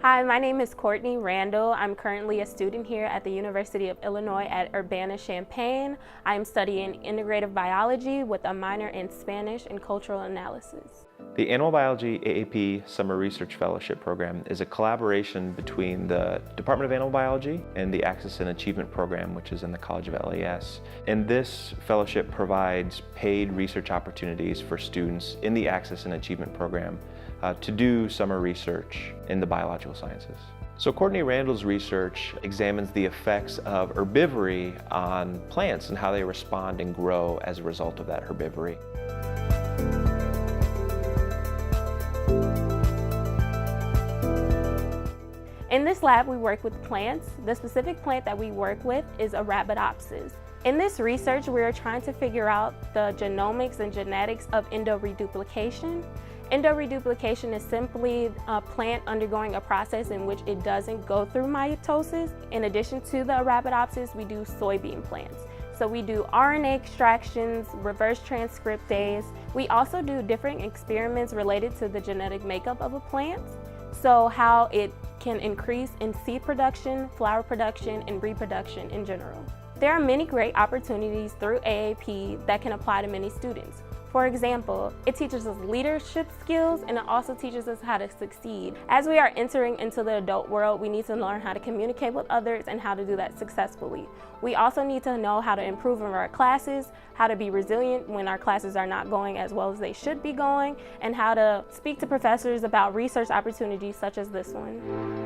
Hi, my name is Courtney Randell. I'm currently a student here at the University of Illinois at Urbana-Champaign. I'm studying integrative biology with a minor in Spanish and cultural analysis. The Animal Biology AAP Summer Research Fellowship program is a collaboration between the Department of Animal Biology and the Access and Achievement program, which is in the College of LAS. And this fellowship provides paid research opportunities for students in the Access and Achievement program to do summer research in the biological sciences. So Courtney Randell's research examines the effects of herbivory on plants and how they respond and grow as a result of that herbivory. In this lab, we work with plants. The specific plant that we work with is Arabidopsis. In this research, we are trying to figure out the genomics and genetics of endoreduplication. Endoreduplication is simply a plant undergoing a process in which it doesn't go through mitosis. In addition to the Arabidopsis, we do soybean plants. So we do RNA extractions, reverse transcriptase. We also do different experiments related to the genetic makeup of a plant. So how it can increase in seed production, flower production, and reproduction in general. There are many great opportunities through AAP that can apply to many students. For example, it teaches us leadership skills and it also teaches us how to succeed. As we are entering into the adult world, we need to learn how to communicate with others and how to do that successfully. We also need to know how to improve in our classes, how to be resilient when our classes are not going as well as they should be going, and how to speak to professors about research opportunities such as this one.